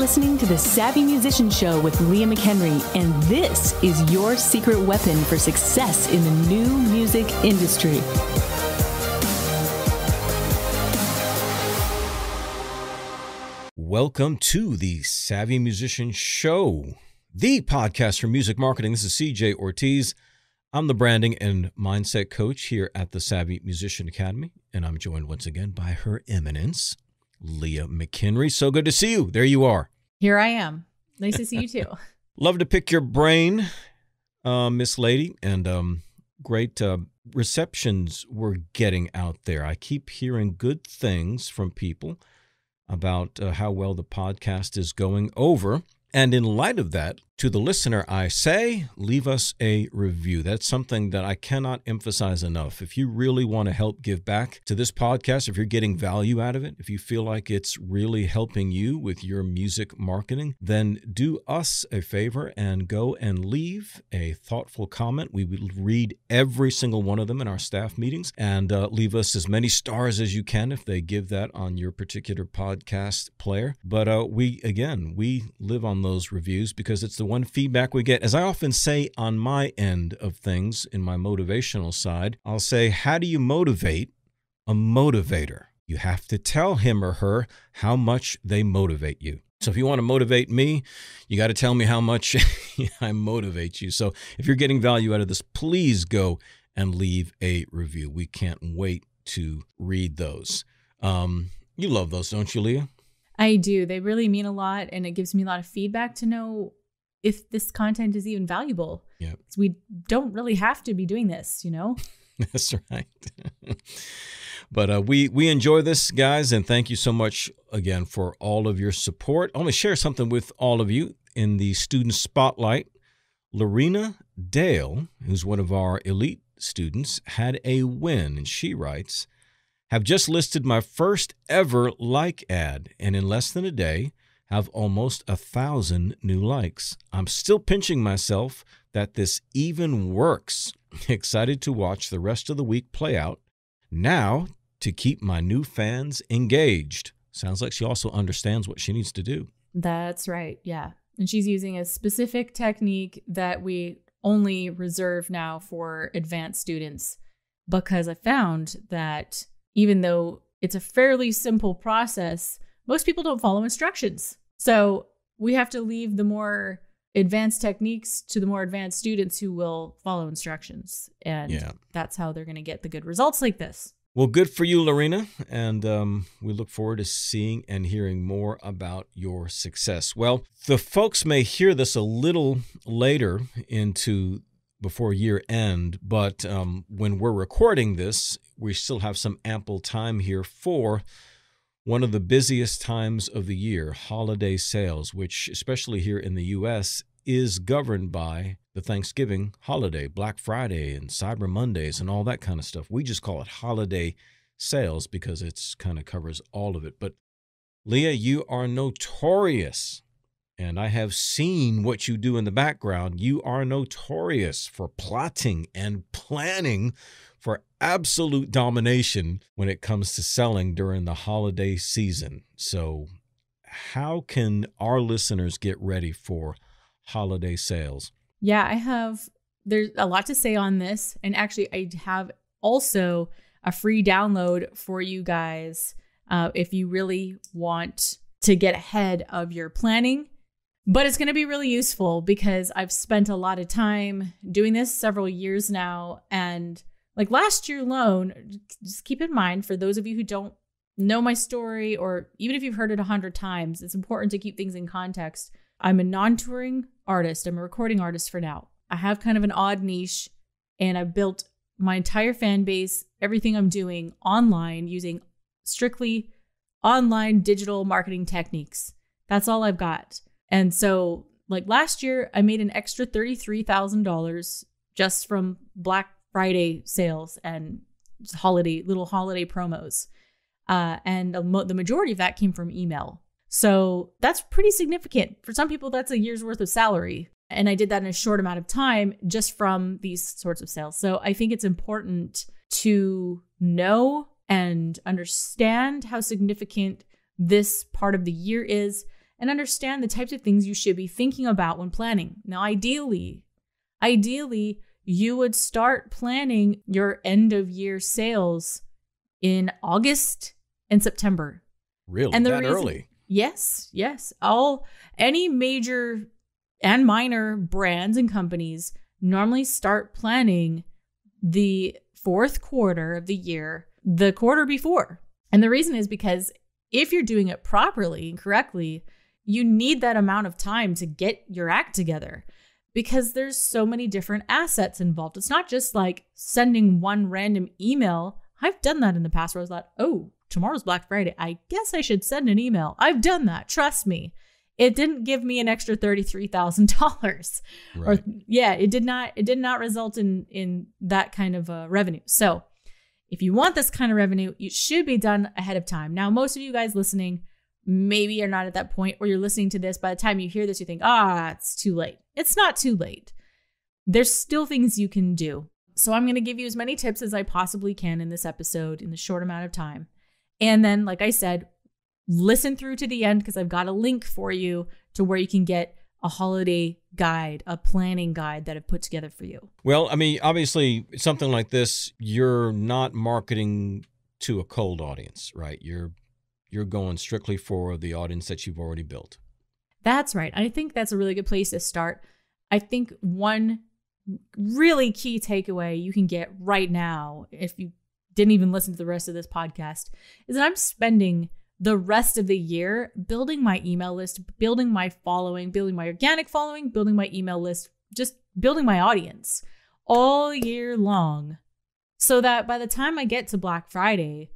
listening to the Savvy Musician Show with Leah McHenry, and this is your secret weapon for success in the new music industry. Welcome to the Savvy Musician Show, the podcast for music marketing. This is CJ Ortiz. I'm the branding and mindset coach here at the Savvy Musician Academy, and I'm joined once again by Her Eminence, Leah McHenry. So good to see you. There you are. Here I am. Nice to see you too. Love to pick your brain, Miss Lady, and great receptions we're getting out there. I keep hearing good things from people about how well the podcast is going over. And in light of that, to the listener, I say, leave us a review. That's something that I cannot emphasize enough. If you really want to help give back to this podcast, if you're getting value out of it, if you feel like it's really helping you with your music marketing, then do us a favor and go and leave a thoughtful comment. We will read every single one of them in our staff meetings, and leave us as many stars as you can if they give that on your particular podcast player. But we live on those reviews because it's the one feedback we get. As I often say on my end of things, in my motivational side, I'll say, how do you motivate a motivator? You have to tell him or her how much they motivate you. So if you want to motivate me, you got to tell me how much I motivate you. So if you're getting value out of this, please go and leave a review. We can't wait to read those. You love those, don't you, Leah? I do. They really mean a lot, and it gives me a lot of feedback to know if this content is even valuable. Yeah. We don't really have to be doing this, you know? That's right. But we enjoy this, guys, and thank you so much again for all of your support. I want to share something with all of you in the student spotlight. Lorena Dale, who's one of our elite students, had a win, and she writes, have just listed my first ever like ad, and in less than a day have almost 1,000 new likes. I'm still pinching myself that this even works. Excited to watch the rest of the week play out. Now to keep my new fans engaged. Sounds like she also understands what she needs to do. That's right. Yeah. And she's using a specific technique that we only reserve now for advanced students, because I found that even though it's a fairly simple process, most people don't follow instructions. So we have to leave the more advanced techniques to the more advanced students who will follow instructions. And that's how they're going to get the good results like this. Well, good for you, Lorena. And we look forward to seeing and hearing more about your success. Well, the folks may hear this a little later before year end, but when we're recording this, we still have some ample time here for one of the busiest times of the year, holiday sales, which especially here in the U.S. is governed by the Thanksgiving holiday, Black Friday and Cyber Mondays and all that kind of stuff. We just call it holiday sales because it's kind of covers all of it. But Leah, you are notorious, and I have seen what you do in the background. You are notorious for plotting and planning for absolute domination when it comes to selling during the holiday season. So how can our listeners get ready for holiday sales? Yeah, there's a lot to say on this. And actually, I have also a free download for you guys if you really want to get ahead of your planning. But it's going to be really useful because I've spent a lot of time doing this several years now. And like last year alone, just keep in mind, for those of you who don't know my story, or even if you've heard it 100 times, it's important to keep things in context. I'm a non-touring artist. I'm a recording artist for now. I have kind of an odd niche, and I've built my entire fan base, everything I'm doing online using strictly online digital marketing techniques. That's all I've got. And so like last year, I made an extra $33,000 just from Black Friday sales and just little holiday promos. And the majority of that came from email. So that's pretty significant. For some people, that's a year's worth of salary. And I did that in a short amount of time just from these sorts of sales. So I think it's important to know and understand how significant this part of the year is. and understand the types of things you should be thinking about when planning. Now, ideally, you would start planning your end of year sales in August and September. Really? And that early? Yes. Any major and minor brands and companies normally start planning the fourth quarter of the year, the quarter before. And the reason is because if you're doing it properly and correctly, you need that amount of time to get your act together, because there's so many different assets involved. It's not just like sending one random email. I've done that in the past where I was like, oh, tomorrow's Black Friday. I guess I should send an email. I've done that. Trust me. It didn't give me an extra $33,000. Right. It did not result in that kind of revenue. So if you want this kind of revenue, it should be done ahead of time. Now, most of you guys listening, maybe you're not at that point, or you're listening to this. By the time you hear this, you think, it's too late. It's not too late. There's still things you can do. So I'm going to give you as many tips as I possibly can in this episode in the short amount of time. And then, like I said, listen through to the end, because I've got a link for you to where you can get a holiday guide, a planning guide that I've put together for you. Well, I mean, obviously, something like this, you're not marketing to a cold audience, right? You're going strictly for the audience that you've already built. That's right. I think that's a really good place to start. I think one really key takeaway you can get right now, if you didn't even listen to the rest of this podcast, is that I'm spending the rest of the year building my email list, building my following, building my organic following, building my email list, just building my audience all year long, so that by the time I get to Black Friday,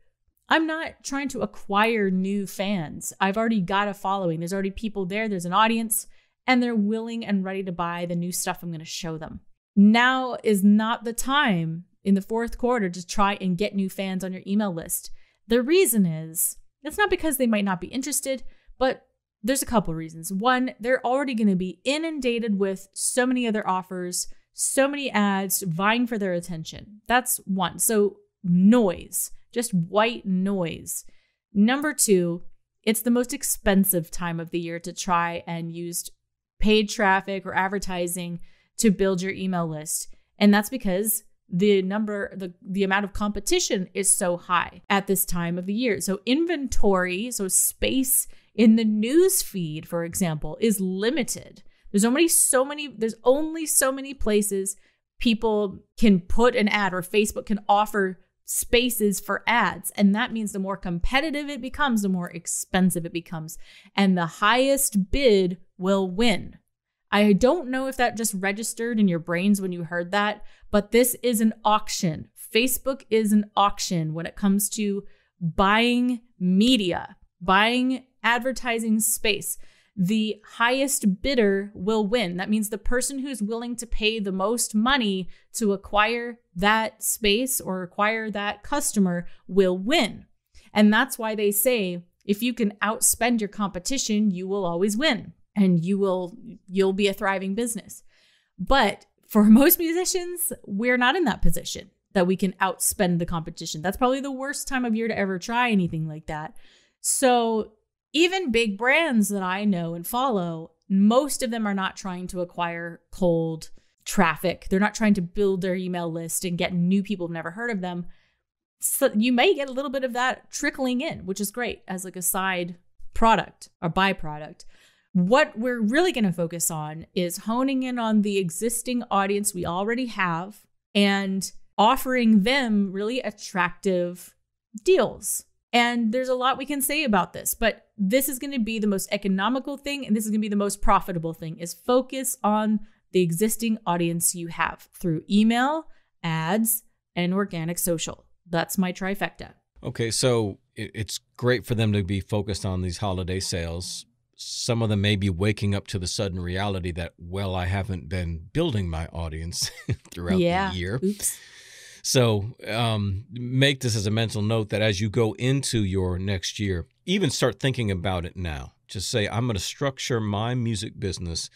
I'm not trying to acquire new fans. I've already got a following. There's already people there. There's an audience, and they're willing and ready to buy the new stuff I'm going to show them. Now is not the time in the fourth quarter to try and get new fans on your email list. The reason is, it's not because they might not be interested, but there's a couple reasons. One, they're already going to be inundated with so many other offers, so many ads vying for their attention. That's one. So noise. Just white noise. Number two, it's the most expensive time of the year to try and use paid traffic or advertising to build your email list. And that's because the amount of competition is so high at this time of the year. So inventory, so space in the news feed, for example, is limited. There's only so many places people can put an ad, or Facebook can offer spaces for ads. And that means the more competitive it becomes, the more expensive it becomes. And the highest bid will win. I don't know if that just registered in your brains when you heard that, but this is an auction. Facebook is an auction when it comes to buying media, buying advertising space. The highest bidder will win. That means the person who's willing to pay the most money to acquire that space or acquire that customer will win. And that's why they say, if you can outspend your competition, you will always win, and you'll be a thriving business. But for most musicians, we're not in that position that we can outspend the competition. That's probably the worst time of year to ever try anything like that. So even big brands that I know and follow, most of them are not trying to acquire cold traffic. They're not trying to build their email list and get new people who've never heard of them. So you may get a little bit of that trickling in, which is great as like a side product or byproduct. What we're really going to focus on is honing in on the existing audience we already have and offering them really attractive deals. And there's a lot we can say about this, but this is going to be the most economical thing, and this is going to be the most profitable thing, is focus on the existing audience you have through email, ads, and organic social. That's my trifecta. Okay, so it's great for them to be focused on these holiday sales. Some of them may be waking up to the sudden reality that, well, I haven't been building my audience throughout the year. Oops. So make this as a mental note that as you go into your next year, even start thinking about it now. Just say, I'm going to structure my music business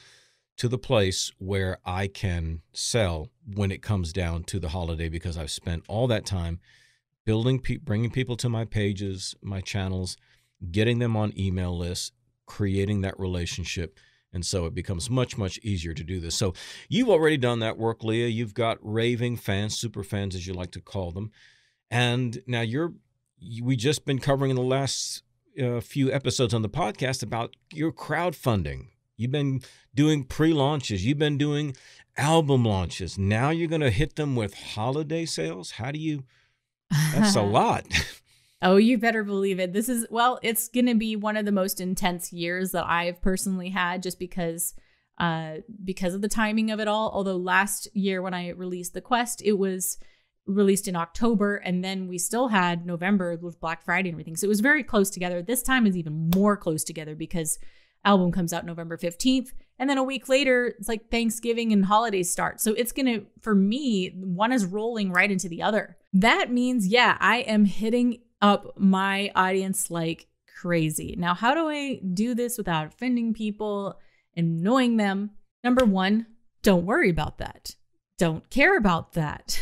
to the place where I can sell when it comes down to the holiday, because I've spent all that time bringing people to my pages, my channels, getting them on email lists, creating that relationship. And so it becomes much, much easier to do this. So you've already done that work, Leah. You've got raving fans, super fans, as you like to call them. And now we just been covering in the last few episodes on the podcast about your crowdfunding. You've been doing pre-launches. You've been doing album launches. Now you're going to hit them with holiday sales. That's a lot. Oh, you better believe it. It's going to be one of the most intense years that I've personally had, just because of the timing of it all. Although last year when I released the Quest, it was released in October, and then we still had November with Black Friday and everything. So it was very close together. This time is even more close together because album comes out November 15th. And then a week later, it's like Thanksgiving and holidays start. So it's going to, for me, one is rolling right into the other. That means, I am hitting up my audience like crazy. Now, how do I do this without offending people, annoying them? Number one, don't worry about that. Don't care about that.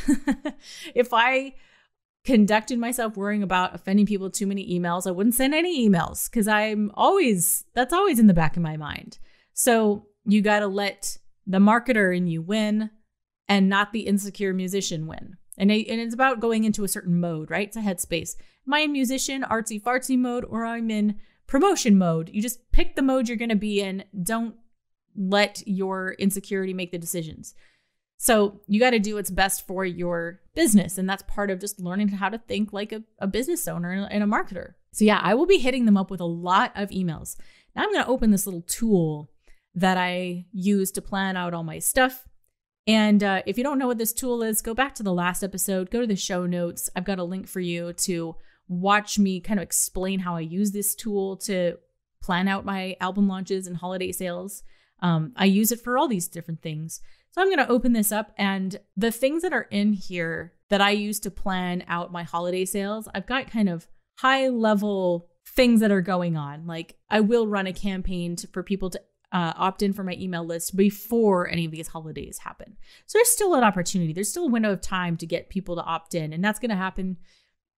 If I conducted myself worrying about offending people with too many emails, I wouldn't send any emails because that's always in the back of my mind. So you got to let the marketer in you win and not the insecure musician win. And it's about going into a certain mode, right? It's a headspace. Am I in musician, artsy fartsy mode, or I'm in promotion mode? You just pick the mode you're going to be in. Don't let your insecurity make the decisions. So you got to do what's best for your business. And that's part of just learning how to think like a business owner and a marketer. So I will be hitting them up with a lot of emails. Now I'm going to open this little tool that I use to plan out all my stuff. And if you don't know what this tool is, go back to the last episode, go to the show notes. I've got a link for you to watch me kind of explain how I use this tool to plan out my album launches and holiday sales. I use it for all these different things. So I'm going to open this up, and the things that are in here that I use to plan out my holiday sales, I've got kind of high level things that are going on. Like I will run a campaign for people to opt in for my email list before any of these holidays happen. So there's still an opportunity. There's still a window of time to get people to opt in. And that's going to happen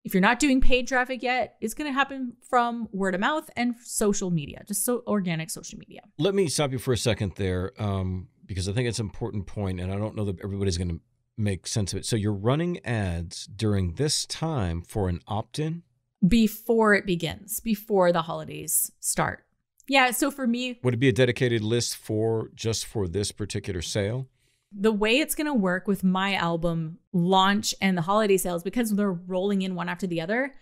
if you're not doing paid traffic yet. It's going to happen from word of mouth and social media, just organic social media. Let me stop you for a second there because I think it's an important point, and I don't know that everybody's going to make sense of it. So you're running ads during this time for an opt-in? Before it begins, before the holidays start. Yeah, so for me... Would it be a dedicated list just for this particular sale? The way it's going to work with my album launch and the holiday sales, because they're rolling in one after the other,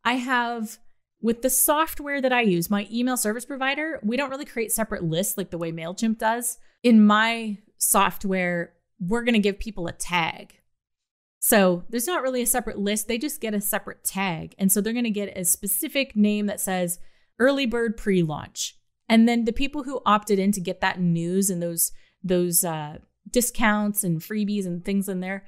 I have, with the software that I use, my email service provider, we don't really create separate lists like the way MailChimp does. In my software, we're going to give people a tag. So there's not really a separate list. They just get a separate tag. And so they're going to get a specific name that says early bird pre-launch. And then the people who opted in to get that news and those discounts and freebies and things in there,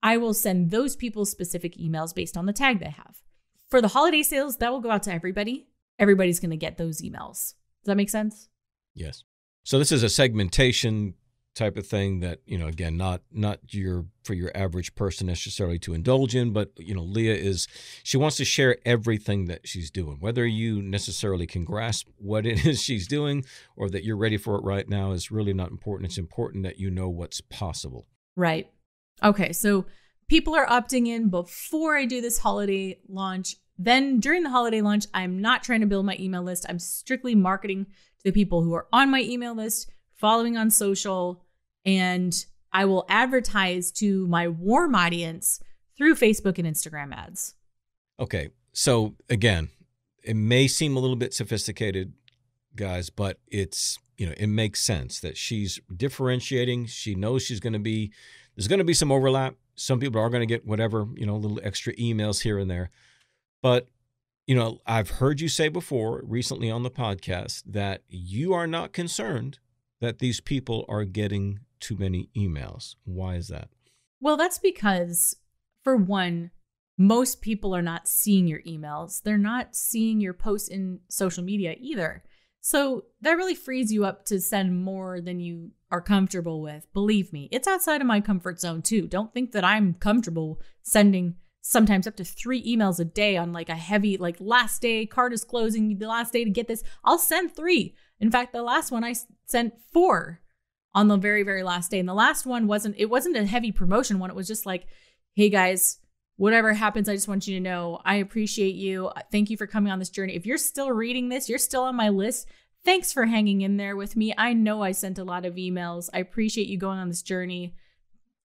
I will send those people specific emails based on the tag they have. For the holiday sales, that will go out to everybody. Everybody's going to get those emails. Does that make sense? Yes. So this is a segmentation type of thing that, again, not for your average person necessarily to indulge in, but, Leah she wants to share everything that she's doing. Whether you necessarily can grasp what it is she's doing or that you're ready for it right now is really not important. It's important that you know what's possible. Right. Okay. So people are opting in before I do this holiday launch. Then during the holiday launch, I'm not trying to build my email list. I'm strictly marketing to the people who are on my email list, following on social, and I will advertise to my warm audience through Facebook and Instagram ads. Okay. So again, it may seem a little bit sophisticated, guys, but it makes sense that she's differentiating. She knows there's going to be some overlap. Some people are going to get whatever, little extra emails here and there. But, I've heard you say before recently on the podcast that you are not concerned that these people are getting too many emails. Why is that? Well, that's because, for one, most people are not seeing your emails. They're not seeing your posts in social media either. So that really frees you up to send more than you are comfortable with. Believe me, it's outside of my comfort zone too. Don't think that I'm comfortable sending sometimes up to 3 emails a day on like a heavy, like last day, card is closing, the last day to get this. I'll send 3. In fact, the last one I sent 4 on the very, very last day. And the last one wasn't a heavy promotion one. It was just like, hey guys, whatever happens, I just want you to know, I appreciate you. Thank you for coming on this journey. If you're still reading this, you're still on my list. Thanks for hanging in there with me. I know I sent a lot of emails. I appreciate you going on this journey.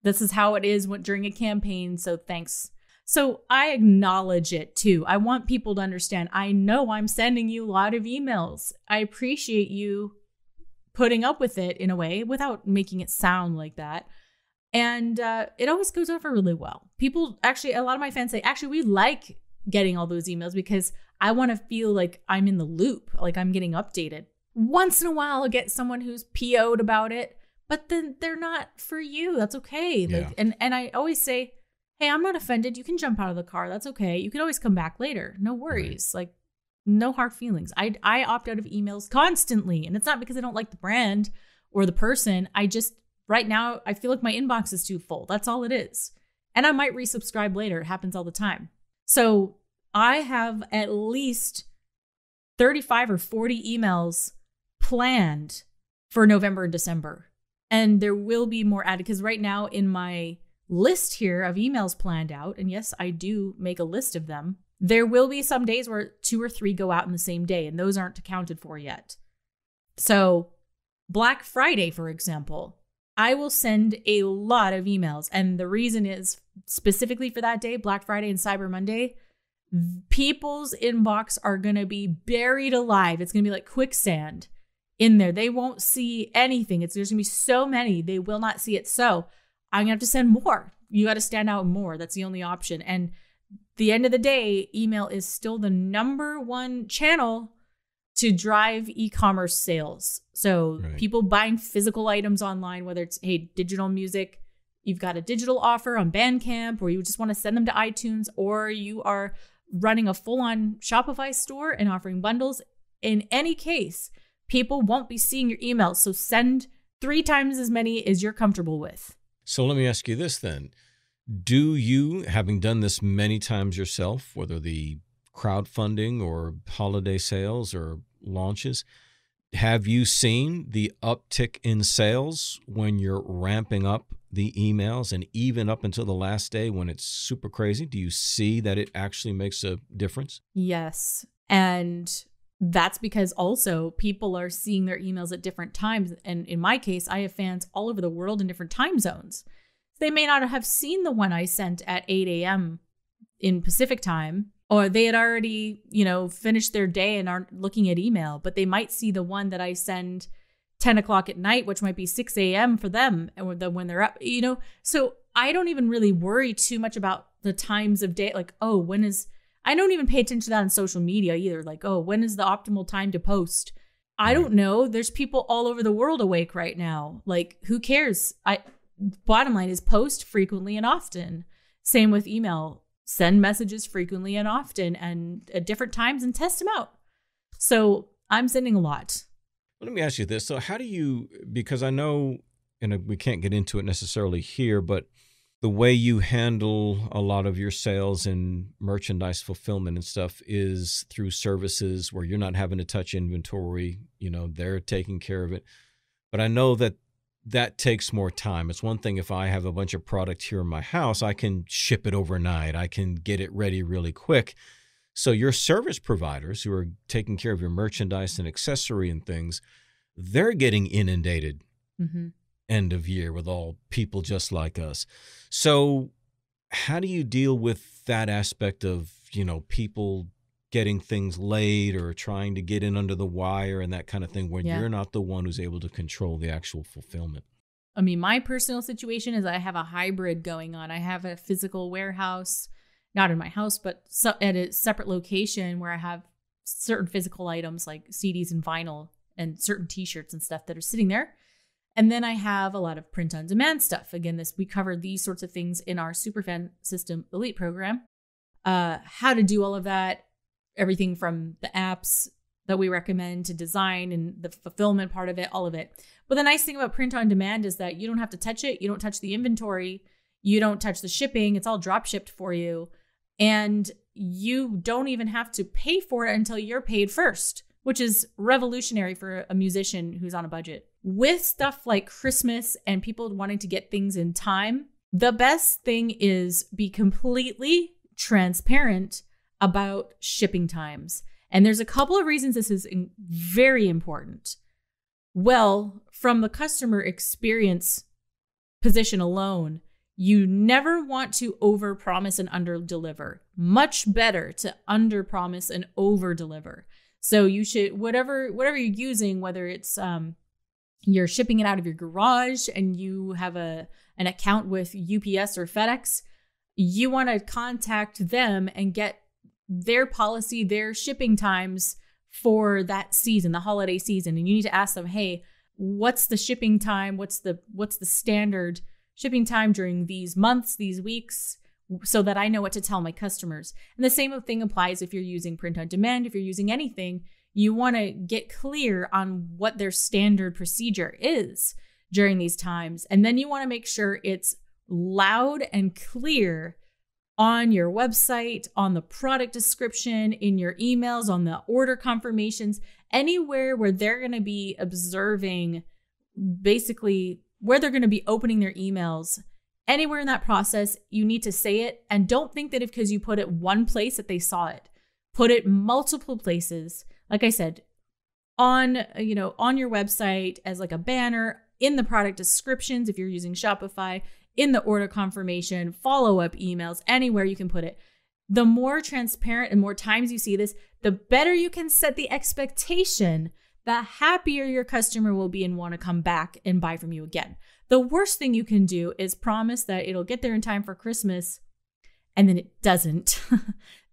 This is how it is during a campaign. So thanks. So I acknowledge it too. I want people to understand, I know I'm sending you a lot of emails. I appreciate you putting up with it in a way without making it sound like that. And it always goes over really well. People actually, a lot of my fans say, actually, we like getting all those emails because I want to feel like I'm in the loop, like I'm getting updated. Once in a while, I'll get someone who's PO'd about it, but then they're not for you. That's okay. Yeah. Like, and I always say, hey, I'm not offended. You can jump out of the car. That's okay. You can always come back later. No worries. Right. Like, no hard feelings. I opt out of emails constantly. And it's not because I don't like the brand or the person. Right now, I feel like my inbox is too full. That's all it is. And I might resubscribe later. It happens all the time. So I have at least 35 or 40 emails planned for November and December. And there will be more added because right now in my list here of emails planned out, and yes, I do make a list of them, there will be some days where 2 or 3 go out in the same day, and those aren't accounted for yet. So Black Friday, for example, I will send a lot of emails. And the reason is specifically for that day, Black Friday and Cyber Monday, people's inbox are going to be buried alive. It's going to be like quicksand in there. They won't see anything. There's going to be so many, they will not see it. So I'm going to have to send more. You got to stand out more. That's the only option. And the end of the day, email is still the number one channel to drive e-commerce sales. So right. People buying physical items online, whether it's, hey, digital music, you've got a digital offer on Bandcamp, or you just want to send them to iTunes, or you are running a full-on Shopify store and offering bundles. In any case, people won't be seeing your emails. So send 3 times as many as you're comfortable with. So let me ask you this then. Do you, having done this many times yourself, whether the crowdfunding or holiday sales or launches, have you seen the uptick in sales when you're ramping up the emails and even up until the last day when it's super crazy? Do you see that it actually makes a difference? Yes. And that's because also people are seeing their emails at different times. And in my case, I have fans all over the world in different time zones. They may not have seen the one I sent at 8 a.m. in Pacific time, or they had already, finished their day and aren't looking at email, but they might see the one that I send 10 o'clock at night, which might be 6 a.m. for them, and when they're up, So I don't even really worry too much about the times of day. Like, I don't even pay attention to that on social media either. Like, when is the optimal time to post? I don't know. There's people all over the world awake right now. Like, who cares? Bottom line is post frequently and often. Same with email. Send messages frequently and often and at different times and test them out. So I'm sending a lot. Let me ask you this. So how do you, because I know, and we can't get into it necessarily here, but the way you handle a lot of your sales and merchandise fulfillment and stuff is through services where you're not having to touch inventory, they're taking care of it. But I know that takes more time. It's one thing if I have a bunch of product here in my house, I can ship it overnight. I can get it ready really quick. So your service providers who are taking care of your merchandise and accessory and things, they're getting inundated end of year with all people just like us. So how do you deal with that aspect of, people getting things late or trying to get in under the wire and that kind of thing when you're not the one who's able to control the actual fulfillment? I mean, my personal situation is I have a hybrid going on. I have a physical warehouse, not in my house, but at a separate location where I have certain physical items like CDs and vinyl and certain t-shirts and stuff that are sitting there. And then I have a lot of print on demand stuff. Again, we cover these sorts of things in our Superfan System Elite program. How to do all of that. Everything from the apps that we recommend to design and the fulfillment part of it, all of it. But the nice thing about print on demand is that you don't have to touch it. You don't touch the inventory. You don't touch the shipping. It's all drop shipped for you. And you don't even have to pay for it until you're paid first. which is revolutionary for a musician who's on a budget. With stuff like Christmas and people wanting to get things in time, the best thing is be completely transparent about shipping times. And there's a couple of reasons this is very important. Well, from the customer experience position alone, you never want to overpromise and underdeliver. Much better to underpromise and overdeliver. So you should, whatever you're using, whether it's you're shipping it out of your garage and you have an account with UPS or FedEx, you want to contact them and get their policy, their shipping times for that season, the holiday season. And you need to ask them, hey, what's the shipping time? What's the standard shipping time during these months, these weeks, so that I know what to tell my customers. And the same thing applies if you're using print on demand. If you're using anything, you want to get clear on what their standard procedure is during these times. And then you want to make sure it's loud and clear on your website, on the product description, in your emails, on the order confirmations, anywhere where they're going to be observing, basically where they're going to be opening their emails. Anywhere in that process, you need to say it. And don't think that because you put it one place that they saw it. Put it multiple places. Like I said, on your website as like a banner, in the product descriptions, if you're using Shopify, in the order confirmation, follow-up emails, anywhere you can put it. The more transparent and more times you see this, the better you can set the expectation, the happier your customer will be and want to come back and buy from you again. The worst thing you can do is promise that it'll get there in time for Christmas and then it doesn't.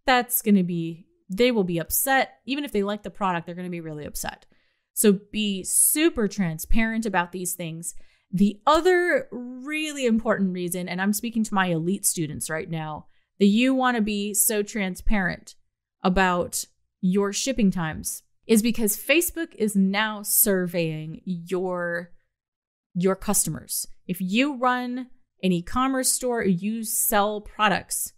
They will be upset. Even if they like the product, they're going to be really upset. So be super transparent about these things. The other really important reason, and I'm speaking to my elite students right now, that you want to be so transparent about your shipping times is because Facebook is now surveying your customers. If you run an e-commerce store or you sell products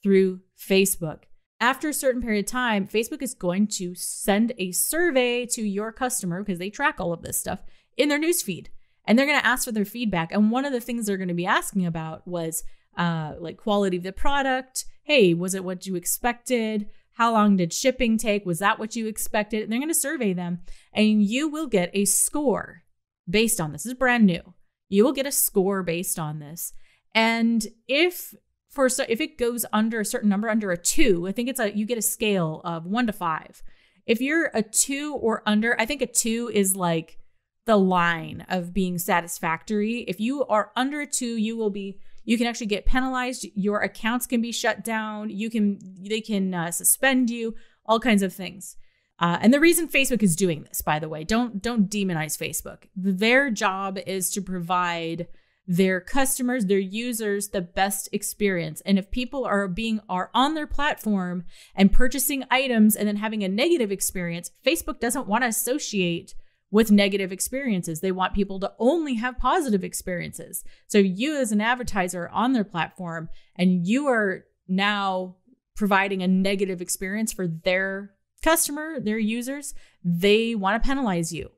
through Facebook, after a certain period of time, Facebook is going to send a survey to your customer, because they track all of this stuff, in their newsfeed. And they're going to ask for their feedback. And one of the things they're going to be asking about was like quality of the product. Hey, was it what you expected? How long did shipping take? Was that what you expected? And they're going to survey them. And you will get a score based on this. This is brand new. You will get a score based on this. And if it goes under a certain number, under a 2, I think you get a scale of 1 to 5. If you're a 2 or under, I think a 2 is like the line of being satisfactory. If you are under a 2, you can actually get penalized. Your accounts can be shut down. They can suspend you, all kinds of things. And the reason Facebook is doing this, by the way, don't demonize Facebook. Their job is to provide their customers, their users, the best experience. And if people are on their platform and purchasing items and then having a negative experience, Facebook doesn't want to associate with negative experiences. They want people to only have positive experiences. So you as an advertiser are on their platform and you are now providing a negative experience for their customer, their users, they want to penalize you.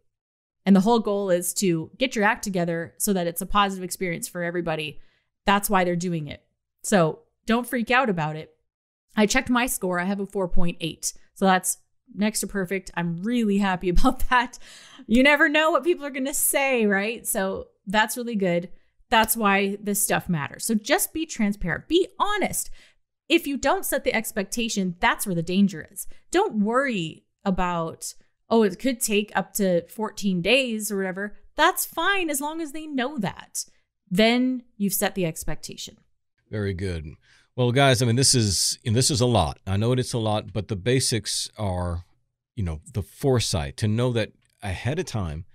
And the whole goal is to get your act together so that it's a positive experience for everybody. That's why they're doing it. So don't freak out about it. I checked my score. I have a 4.8. So that's next to perfect. I'm really happy about that. You never know what people are going to say, right? So that's really good. That's why this stuff matters. So just be transparent. Be honest. If you don't set the expectation, that's where the danger is. Don't worry about, it could take up to 14 days or whatever. That's fine as long as they know that. Then you've set the expectation. Very good. Well, guys, I mean, this is a lot. I know it's a lot, but the basics are, the foresight to know that ahead of time,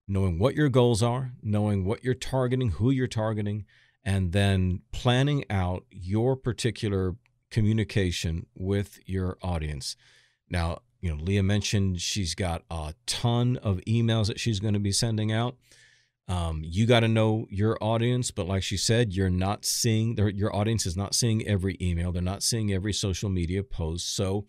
knowing what your goals are, knowing what you're targeting, who you're targeting, and then planning out your particular communication with your audience. Now, Leah mentioned she's got a ton of emails that she's going to be sending out. You got to know your audience, but like she said, your audience is not seeing every email. They're not seeing every social media post. So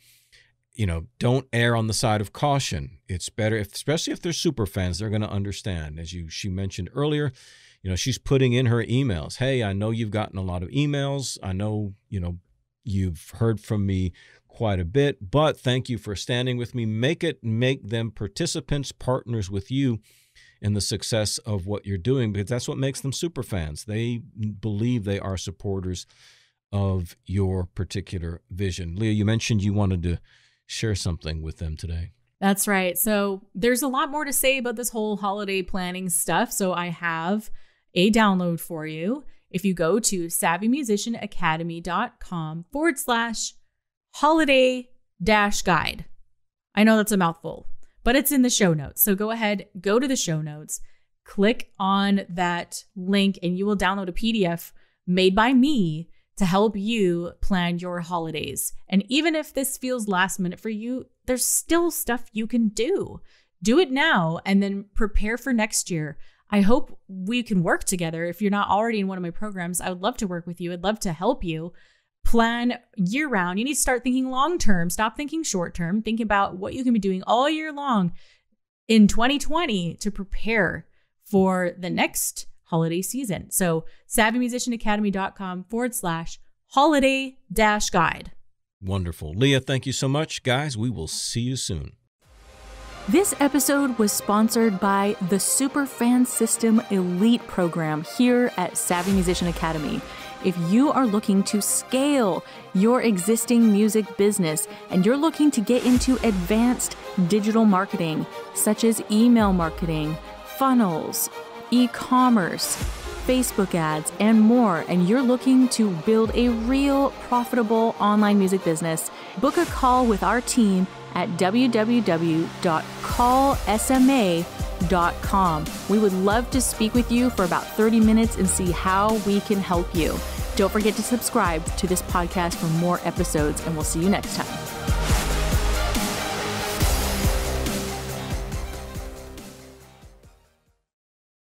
don't err on the side of caution. It's better, especially if they're super fans, they're going to understand. As she mentioned earlier, she's putting in her emails. Hey, I know you've gotten a lot of emails. I know, you've heard from me quite a bit, but thank you for standing with me. Make them participants, partners with you in the success of what you're doing, because that's what makes them super fans. They believe they are supporters of your particular vision. Leah, you mentioned you wanted to share something with them today. That's right. So there's a lot more to say about this whole holiday planning stuff. So I have a download for you. If you go to savvymusicianacademy.com/holiday-guide. I know that's a mouthful, but it's in the show notes. So go ahead, go to the show notes, click on that link, and you will download a PDF made by me to help you plan your holidays. And even if this feels last minute for you, there's still stuff you can do. Do it now and then prepare for next year. I hope we can work together. If you're not already in one of my programs, I would love to work with you. I'd love to help you plan year round. You need to start thinking long term. Stop thinking short term. Think about what you can be doing all year long in 2020 to prepare for the next holiday season. So savvymusicianacademy.com/holiday-guide. Wonderful. Leah, thank you so much. Guys, we will see you soon. This episode was sponsored by the Superfan System Elite program here at Savvy Musician Academy. If you are looking to scale your existing music business and you're looking to get into advanced digital marketing, such as email marketing, funnels, e-commerce, Facebook ads, and more, and you're looking to build a real profitable online music business, book a call with our team at www.callsma.com. We would love to speak with you for about 30 minutes and see how we can help you. Don't forget to subscribe to this podcast for more episodes, and we'll see you next time.